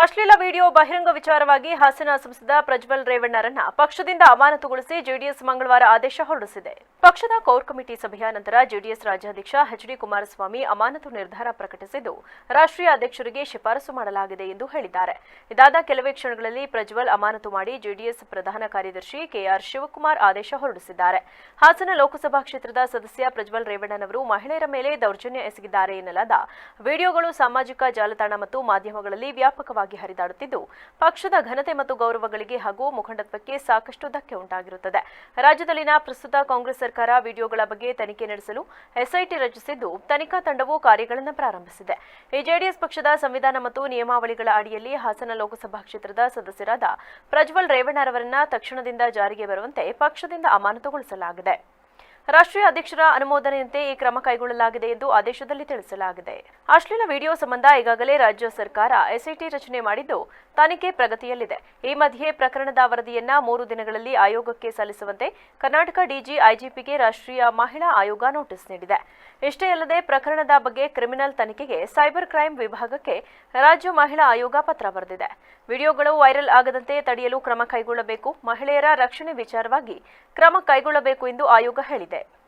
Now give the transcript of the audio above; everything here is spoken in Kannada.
ಅಶ್ಲೀಲ ವಿಡಿಯೋ ಬಹಿರಂಗ ವಿಚಾರವಾಗಿ ಹಾಸನ ಸಂಸದ ಪ್ರಜ್ವಲ್ ರೇವಣ್ಣರನ್ನ ಪಕ್ಷದಿಂದ ಅಮಾನತುಗೊಳಿಸಿ ಜೆಡಿಎಸ್ ಮಂಗಳವಾರ ಆದೇಶ ಹೊರಡಿಸಿದೆ. ಪಕ್ಷದ ಕೋರ್ ಕಮಿಟಿ ಸಭೆಯ ನಂತರ ಜೆಡಿಎಸ್ ರಾಜ್ಯಾಧ್ಯಕ್ಷ ಎಚ್.ಡಿ. ಕುಮಾರಸ್ವಾಮಿ ಅಮಾನತು ನಿರ್ಧಾರ ಪ್ರಕಟಿಸಿದ್ದು, ರಾಷ್ಟ್ರೀಯ ಅಧ್ಯಕ್ಷರಿಗೆ ಶಿಫಾರಸು ಮಾಡಲಾಗಿದೆ ಎಂದು ಹೇಳಿದ್ದಾರೆ. ಇದಾದ ಕೆಲವೇ ಕ್ಷಣಗಳಲ್ಲಿ ಪ್ರಜ್ವಲ್ ಅಮಾನತು ಮಾಡಿ ಜೆಡಿಎಸ್ ಪ್ರಧಾನ ಕಾರ್ಯದರ್ಶಿ ಕೆಆರ್ ಶಿವಕುಮಾರ್ ಆದೇಶ ಹೊರಡಿಸಿದ್ದಾರೆ. ಹಾಸನ ಲೋಕಸಭಾ ಕ್ಷೇತ್ರದ ಸದಸ್ಯ ಪ್ರಜ್ವಲ್ ರೇವಣ್ಣನವರು ಮಹಿಳೆಯರ ಮೇಲೆ ದೌರ್ಜನ್ಯ ಎಸಗಿದ್ದಾರೆ ಎನ್ನಲಾದ ವಿಡಿಯೋಗಳು ಸಾಮಾಜಿಕ ಜಾಲತಾಣ ಮತ್ತು ಮಾಧ್ಯಮಗಳಲ್ಲಿ ವ್ಯಾಪಕವಾಗಿ ಹರಿದಾಡುತ್ತಿದ್ದು, ಪಕ್ಷದ ಘನತೆ ಮತ್ತು ಗೌರವಗಳಿಗೆ ಹಾಗೂ ಮುಖಂಡತ್ವಕ್ಕೆ ಸಾಕಷ್ಟು ಧಕ್ಕೆ ಉಂಟಾಗಿರುತ್ತದೆ. ರಾಜ್ಯದಲ್ಲಿನ ಪ್ರಸ್ತುತ ಕಾಂಗ್ರೆಸ್ ಸರ್ಕಾರ ವಿಡಿಯೋಗಳ ಬಗ್ಗೆ ತನಿಖೆ ನಡೆಸಲು ಎಸ್ಐಟಿ ರಚಿಸಿದ್ದು, ತನಿಖಾ ತಂಡವು ಕಾರ್ಯಗಳನ್ನು ಪ್ರಾರಂಭಿಸಿದೆ. ಈ ಜೆಡಿಎಸ್ ಪಕ್ಷದ ಸಂವಿಧಾನ ಮತ್ತು ನಿಯಮಾವಳಿಗಳ ಅಡಿಯಲ್ಲಿ ಹಾಸನ ಲೋಕಸಭಾ ಕ್ಷೇತ್ರದ ಸದಸ್ಯರಾದ ಪ್ರಜ್ವಲ್ ರೇವಣ್ಣರವರನ್ನ ತಕ್ಷಣದಿಂದ ಜಾರಿಗೆ ಬರುವಂತೆ ಪಕ್ಷದಿಂದ ಅಮಾನತುಗೊಳಿಸಲಾಗಿದೆ. ರಾಷ್ಟ್ರೀಯ ಅಧ್ಯಕ್ಷರ ಅನುಮೋದನೆಯಂತೆ ಈ ಕ್ರಮ ಕೈಗೊಳ್ಳಲಾಗಿದೆ ಎಂದು ಆದೇಶದಲ್ಲಿ ತಿಳಿಸಲಾಗಿದೆ. ಅಶ್ಲೀಲ ವಿಡಿಯೋ ಸಂಬಂಧ ಈಗಾಗಲೇ ರಾಜ್ಯ ಸರ್ಕಾರ ಎಸ್ಐಟಿ ರಚನೆ ಮಾಡಿದ್ದು, ತನಿಖೆ ಪ್ರಗತಿಯಲ್ಲಿದೆ. ಈ ಮಧ್ಯೆ ಪ್ರಕರಣದ ವರದಿಯನ್ನ 3 ದಿನಗಳಲ್ಲಿ ಆಯೋಗಕ್ಕೆ ಸಲ್ಲಿಸುವಂತೆ ಕರ್ನಾಟಕ ಡಿಜಿ ಐಜಿಪಿಗೆ ರಾಷ್ಟ್ರೀಯ ಮಹಿಳಾ ಆಯೋಗ ನೋಟಿಸ್ ನೀಡಿದೆ. ಇಷ್ಟೇ ಅಲ್ಲದೆ ಪ್ರಕರಣದ ಬಗ್ಗೆ ಕ್ರಿಮಿನಲ್ ತನಿಖೆಗೆ ಸೈಬರ್ ಕ್ರೈಂ ವಿಭಾಗಕ್ಕೆ ರಾಜ್ಯ ಮಹಿಳಾ ಆಯೋಗ ಪತ್ರ ಬರೆದಿದೆ. ವಿಡಿಯೋಗಳು ವೈರಲ್ ಆಗದಂತೆ ತಡೆಯಲು ಕ್ರಮ ಕೈಗೊಳ್ಳಬೇಕು, ಮಹಿಳೆಯರ ರಕ್ಷಣೆ ವಿಚಾರವಾಗಿ ಕ್ರಮ ಕೈಗೊಳ್ಳಬೇಕು ಎಂದು ಆಯೋಗ ಹೇಳಿದೆ.